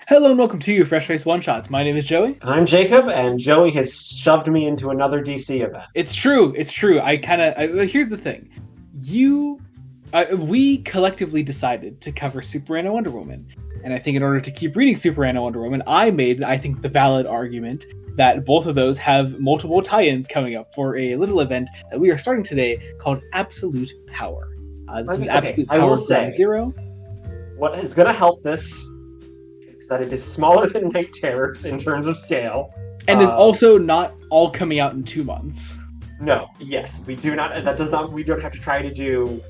Hello and welcome to Fresh Face One Shots. My name is Joey. I'm Jacob, and Joey has shoved me into another DC event. It's true. Here's the thing. We collectively decided to cover Superman and Wonder Woman. And I think in order to keep reading Superman and Wonder Woman, I made, I think, the valid argument that both of those have multiple tie-ins coming up for a little event that we are starting today called Absolute Power. This is Absolute Power Ground Zero. What is going to help this is that it is smaller than Night Terrors in terms of scale. And is also not all coming out in 2 months. No, yes, we do not. That does not. We don't have to try to do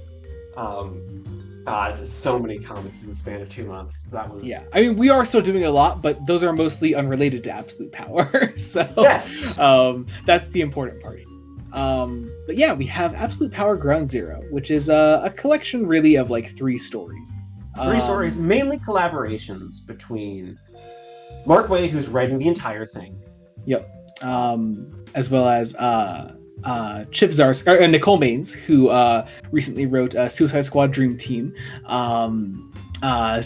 just so many comics in the span of 2 months. That was I mean, we are still doing a lot, but those are mostly unrelated to Absolute Power. So yes, that's the important part. But yeah, we have Absolute Power Ground Zero, which is a collection really of like 3 stories. 3 stories, mainly collaborations between Mark Waid, who's writing the entire thing. Yep. As well as Chip Zdarsky, Nicole Maines, who recently wrote Suicide Squad Dream Team.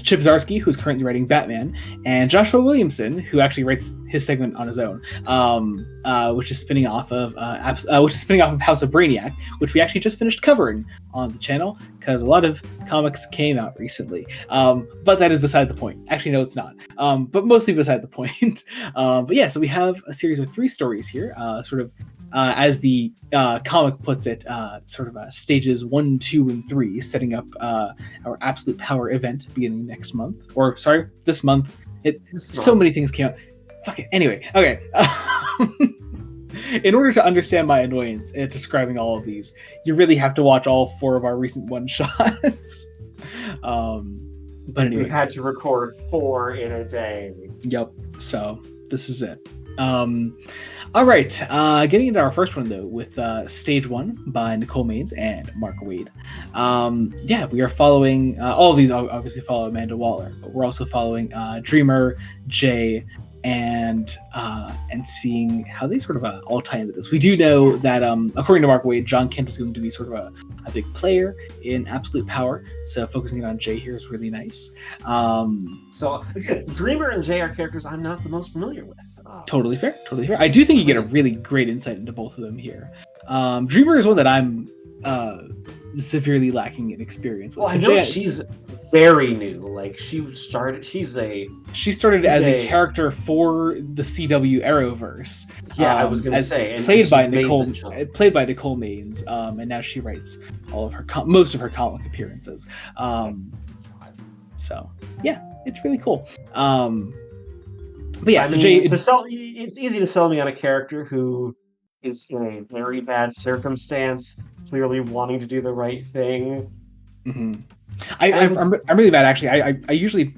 Chip Zdarsky, who's currently writing Batman, and Joshua Williamson, who actually writes his segment on his own, which is spinning off of House of Brainiac, which we actually just finished covering on the channel because a lot of comics came out recently. But that is beside the point. Actually, no, it's not. But mostly beside the point. But yeah, so we have a series of 3 stories here, as the comic puts it, stages 1, 2, and 3, setting up our Absolute Power event beginning next month. Or, sorry, this month. So many things came out. Fuck it. Anyway, okay. In order to understand my annoyance at describing all of these, you really have to watch all 4 of our recent one-shots. But anyway. We had to record 4 in a day. Yep. So, this is it. All right, getting into our first one, though, with Stage 1 by Nicole Maines and Mark Waid. We are following... all of these obviously follow Amanda Waller, but we're also following Dreamer, Jay, and seeing how they sort of all tie into this. We do know that, according to Mark Waid, John Kent is going to be sort of a big player in Absolute Power, so focusing on Jay here is really nice. So, Dreamer and Jay are characters I'm not the most familiar with. Totally fair. I do think you get a really great insight into both of them here. Dreamer is one that I'm severely lacking in experience with. Well, I know she's very new. Like, she started as a character for the CW Arrowverse. Yeah, I was going to say, played by Nicole Maines, and now she writes all of her most of her comic appearances. So yeah, it's really cool. But yeah, it's easy to sell me on a character who is in a very bad circumstance, clearly wanting to do the right thing. Mm-hmm. I'm really bad, actually. I usually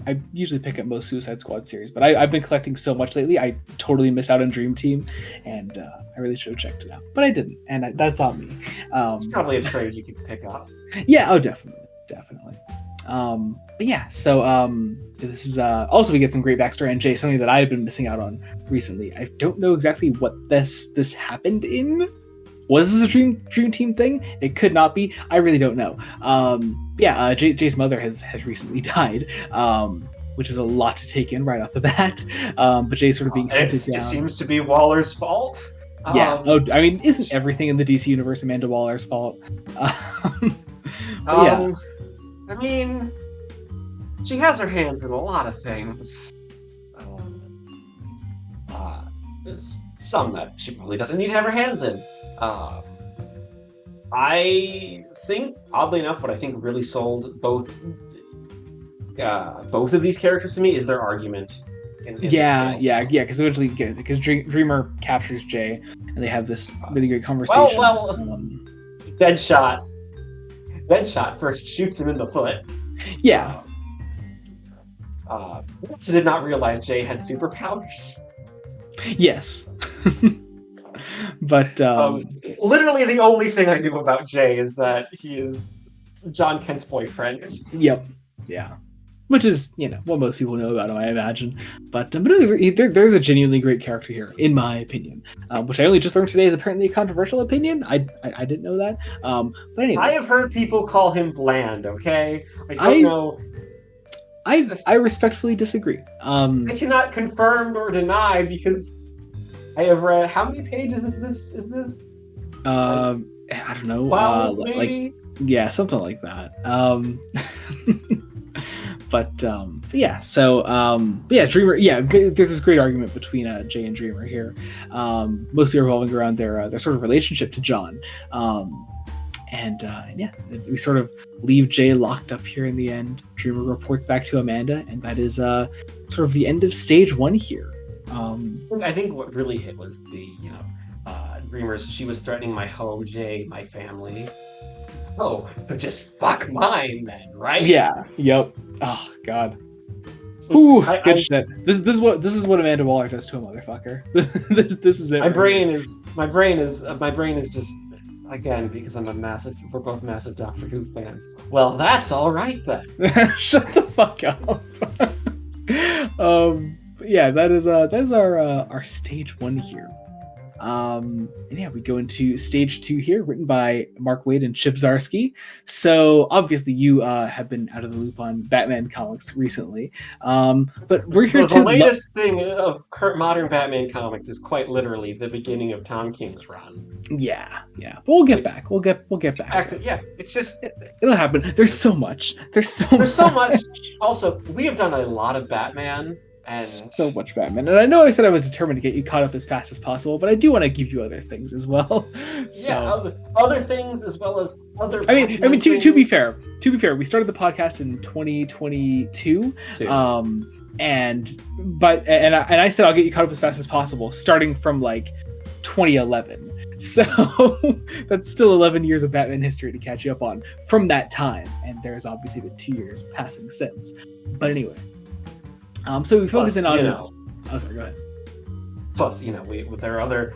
pick up most Suicide Squad series, but I've been collecting so much lately. I totally missed out on Dream Team, and I really should have checked it out, but I didn't, and that's on me. It's probably a trade you could pick up. Yeah, oh, definitely. But yeah, so this is also we get some great backstory on Jay, something that I've been missing out on recently. I don't know exactly what this happened in. Was this a Dream Team thing? It could not be. I really don't know. Jay's mother has recently died, which is a lot to take in right off the bat. But Jay's sort of being hunted down. It seems to be Waller's fault. Yeah. I mean, isn't everything in the DC universe Amanda Waller's fault? Yeah. I mean, she has her hands in a lot of things. There's some that she probably doesn't need to have her hands in. I think, oddly enough, what I think really sold both of these characters to me is their argument. Because eventually, Dreamer captures Jay, and they have this really good conversation. Deadshot first shoots him in the foot. Yeah. Also did not realize Jay had superpowers. Yes. But literally the only thing I knew about Jay is that he is John Kent's boyfriend. Yep. Yeah. Which is, what most people know about him, I imagine. But there's a genuinely great character here, in my opinion. Which I only just learned today is apparently a controversial opinion. I didn't know that. But anyway. I have heard people call him bland, okay? I don't know. I respectfully disagree. I cannot confirm or deny because I have read how many pages is this? I don't know. 12 maybe? Yeah, something like that. But yeah, so yeah, Dreamer. Yeah, there's this great argument between Jay and Dreamer here, mostly revolving around their sort of relationship to John. And yeah, we sort of leave Jay locked up here in the end. Dreamer reports back to Amanda, and that is sort of the end of stage 1 here. I think what really hit was the Dreamer's. She was threatening my home, Jay, my family. Oh, but just fuck mine then, right? Yeah. Yep. Oh God. Ooh, good shit. This is what Amanda Waller does to a motherfucker. this is it. My brain is just, again, because we're both massive Doctor Who fans. Well, that's all right then. Shut the fuck up. Yeah, that is our stage 1 here. And yeah, we go into stage 2 here, written by Mark Waid and Chip Zdarsky. So obviously you have been out of the loop on Batman comics recently, but we're here the latest thing of modern Batman comics is quite literally the beginning of Tom King's run. Yeah. But we'll get back. We'll get back. Yeah, it's just it'll happen. There's so much. There's so much. Also, we have done a lot of Batman. And so much Batman. And I know I said I was determined to get you caught up as fast as possible, but I do want to give you other things as well. So. Yeah, other things as well as other. I mean, to be fair, we started the podcast in 2022, and I said I'll get you caught up as fast as possible, starting from like 2011. So that's still 11 years of Batman history to catch you up on from that time, and there's obviously been 2 years passing since. But anyway. So we focus in on. Oh, sorry. Go ahead. Plus, there are other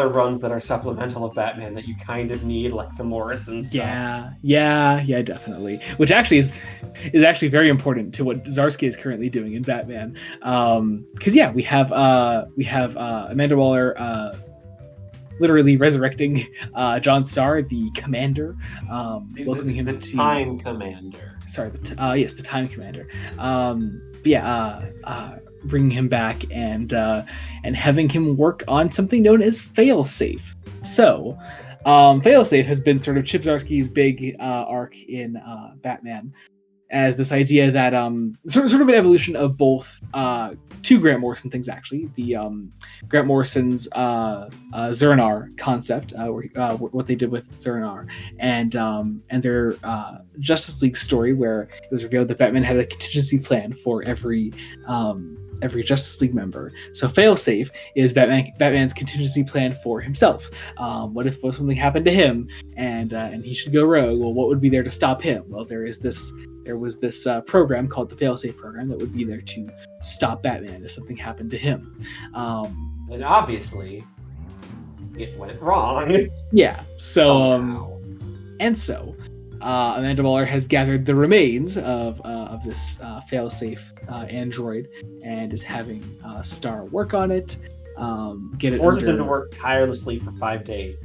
runs that are supplemental of Batman that you kind of need, like the Morrison stuff. Yeah, definitely. Which actually is actually very important to what Zdarsky is currently doing in Batman. Because yeah, we have Amanda Waller. Literally resurrecting John Starr, the Commander, welcoming him to Time Commander. Sorry, the Time Commander. Bringing him back and having him work on something known as Failsafe. So, Failsafe has been sort of Chip Zdarsky's big arc in Batman, as this idea that sort of an evolution of both two Grant Morrison things, actually. The Grant Morrison's Zur-En-Arrh concept, what they did with Zur-En-Arrh, and their Justice League story, where it was revealed that Batman had a contingency plan for every Justice League member. So Failsafe is Batman's contingency plan for himself. What if something happened to him and he should go rogue? Well, what would be there to stop him? Well, there was this program called the Failsafe program that would be there to stop Batman if something happened to him. And obviously, it went wrong. Yeah. So, Amanda Waller has gathered the remains of this Failsafe android and is having Starr work on it. Forces him to work tirelessly for 5 days.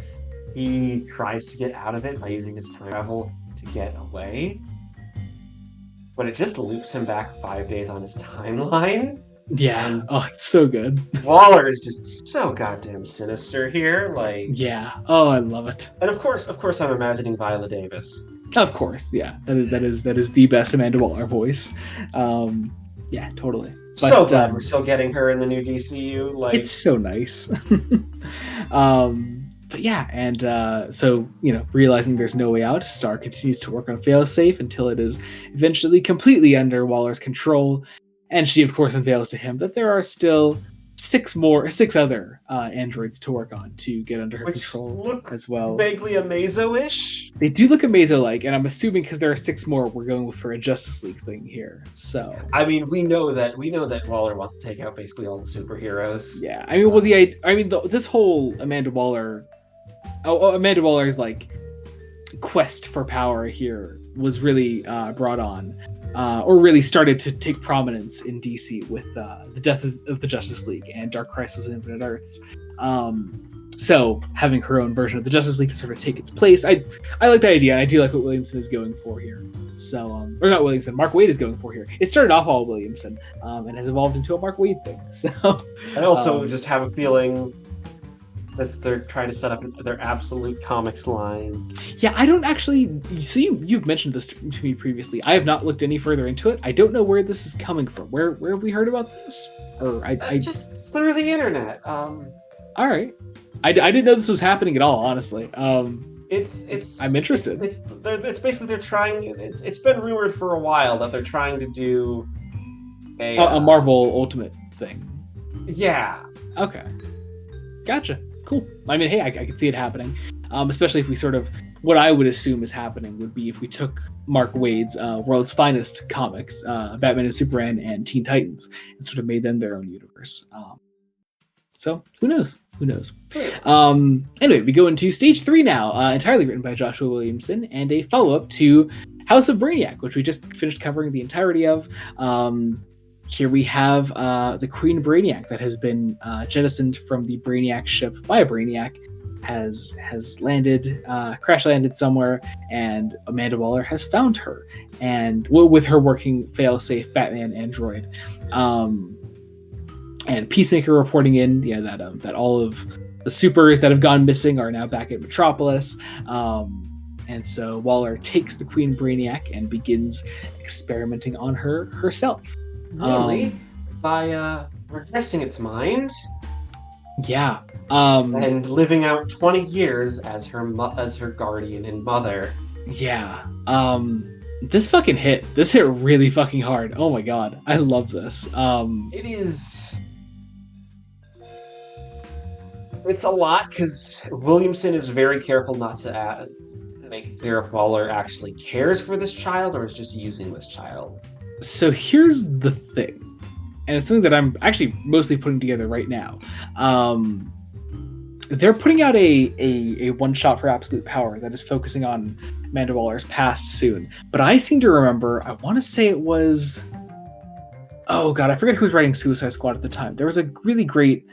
He tries to get out of it by using his time travel to get away, but it just loops him back 5 days on his timeline. Yeah. And it's so good. Waller is just so goddamn sinister here. Yeah. Oh, I love it. And of course, I'm imagining Viola Davis. Of course, yeah. That is the best Amanda Waller voice. Yeah, totally. But, so glad we're still getting her in the new DCU. It's so nice. But yeah, and so, realizing there's no way out, Starr continues to work on Failsafe until it is eventually completely under Waller's control. And she, of course, unveils to him that there are still six other androids to work on to get under her control as well. Vaguely Amazo-ish. They do look Amazo-like, and I'm assuming because there are 6 more, we're going for a Justice League thing here. So, I mean, we know that Waller wants to take out basically all the superheroes. Yeah, I mean, this whole Amanda Waller's quest for power here was really brought on. Or really started to take prominence in DC with the death of the Justice League and Dark Crisis of Infinite Earths. So having her own version of the Justice League to sort of take its place, I like the idea, and I do like what Williamson is going for here. So, or not Williamson, Mark Waid is going for here. It started off all Williamson, and has evolved into a Mark Waid thing. So, I also just have a feeling that they're trying to set up their Absolute Comics line. Yeah, I don't actually. See, you've mentioned this to me previously. I have not looked any further into it. I don't know where this is coming from. Where have we heard about this? Or I just through the internet. All right, I didn't know this was happening at all. Honestly, it's. I'm interested. It's basically they're trying. It's been rumored for a while that they're trying to do a Marvel Ultimate thing. Yeah. Okay. Gotcha. Cool. I mean, hey, I could see it happening. Especially if we sort of, what I would assume is happening would be if we took Mark Waid's World's Finest comics, Batman and Superman and Teen Titans, and sort of made them their own universe. So who knows? Who knows? Anyway, we go into stage 3 now, entirely written by Joshua Williamson, and a follow-up to House of Brainiac, which we just finished covering the entirety of. Here we have the Queen Brainiac that has been jettisoned from the Brainiac ship by a Brainiac, has landed, crash landed somewhere, and Amanda Waller has found her, and with her working fail-safe Batman android, and Peacemaker reporting in, that all of the supers that have gone missing are now back at Metropolis, and so Waller takes the Queen Brainiac and begins experimenting on her herself. Really? By regressing its mind? Yeah. And living out 20 years as her guardian and mother. Yeah. This fucking hit. This hit really fucking hard. Oh my god. I love this. It is... It's a lot, because Williamson is very careful not to make it clear if Waller actually cares for this child or is just using this child. So here's the thing, and it's something that I'm actually mostly putting together right now. They're putting out a one-shot for Absolute Power that is focusing on Amanda Waller's past soon. But I seem to remember, I want to say it was... Oh god, I forget who was writing Suicide Squad at the time. There was a really great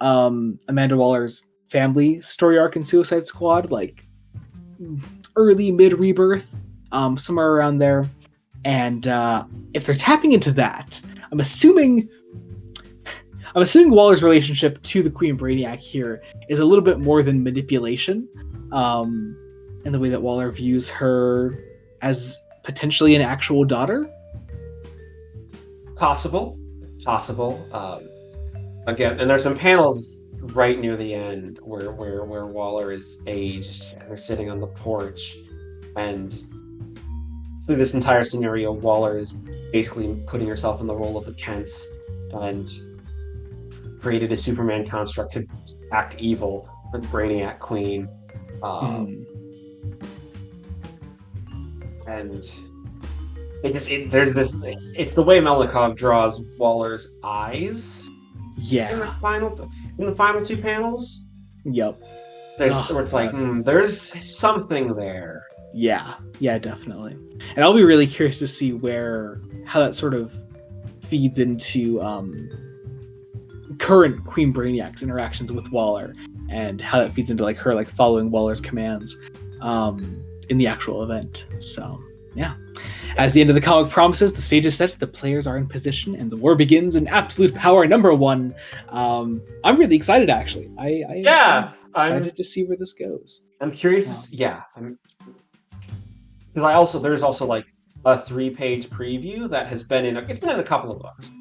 Amanda Waller's family story arc in Suicide Squad, like early mid-rebirth, somewhere around there. And if they're tapping into that, I'm assuming Waller's relationship to the Queen Brainiac here is a little bit more than manipulation, in the way that Waller views her as potentially an actual daughter. Possible. Again, and there's some panels right near the end where Waller is aged and they're sitting on the porch, and through this entire scenario, Waller is basically putting herself in the role of the Kents and created a Superman construct to act evil for the Brainiac Queen. And it's the way Melikov draws Waller's eyes. Yeah. In the final 2 panels. Yep. Where it's like, there's something there. Yeah, definitely. And I'll be really curious to see how that sort of feeds into current Queen Brainiac's interactions with Waller, and how that feeds into her following Waller's commands in the actual event. So, yeah. As the end of the comic promises, the stage is set, the players are in position, and the war begins in Absolute Power #1. I'm really excited, actually. I'm excited to see where this goes. I'm curious. Because there's also a 3-page preview that has been in a couple of books.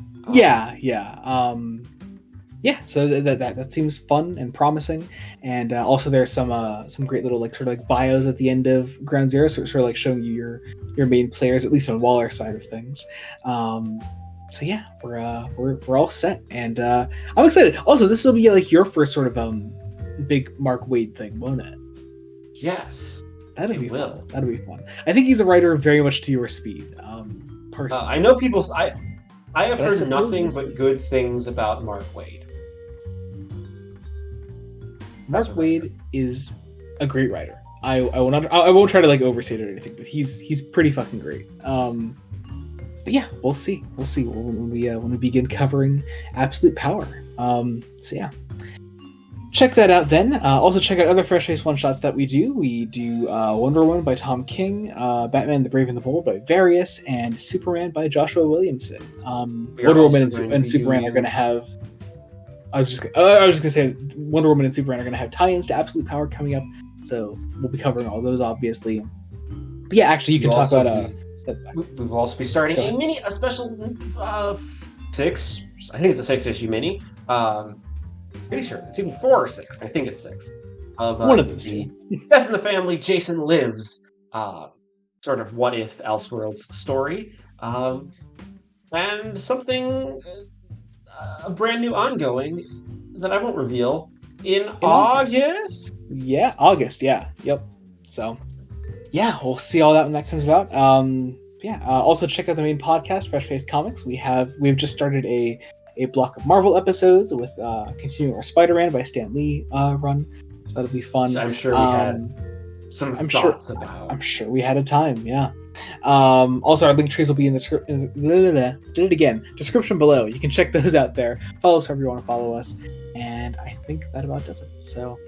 So that seems fun and promising, and also there's some great little bios at the end of Ground Zero, so it's sort of showing you your main players, at least on Waller's side of things. So yeah, we're all set, and I'm excited. Also, this will be your first sort of big Mark Waid thing, won't it? Yes. That'll be fun. I think he's a writer very much to your speed. Personally, I know people. I have heard nothing but good things about Mark Waid. Mark Waid is a great writer. I won't try to overstate it or anything, but he's pretty fucking great. But yeah, we'll see when we begin covering Absolute Power. So yeah. check that out then. Also check out other Fresh Face one-shots that we do. We do Wonder Woman by Tom King, Batman the Brave and the Bold by Various, and Superman by Joshua Williamson. Wonder Woman and Superman are going to have... I was just going to say Wonder Woman and Superman are going to have tie-ins to Absolute Power coming up, so we'll be covering all those, obviously. But yeah, actually, you can talk about... we'll also be starting a special 6, I think it's a 6-issue mini, pretty sure it's even 4 or 6. I think it's 6. Of one of those two. Death in the Family, Jason Lives, sort of what if Elseworlds story, and something a brand new ongoing that I won't reveal in August. Yeah, August. Yeah, yep. So, yeah, we'll see all that when that comes about. Also check out the main podcast, Fresh Face Comics. We've just started a block of Marvel episodes with continuing our Spider-Man by Stan Lee run, so that'll be fun. So I'm sure we had some thoughts about. I'm sure we had a time, yeah. Also, our link trees will be in the description below. You can check those out there. Follow us wherever you want to follow us, and I think that about does it. So,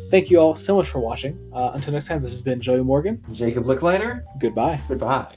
thank you all so much for watching. Until next time, this has been Joey Morgan, Jacob Licklider. Goodbye. Goodbye.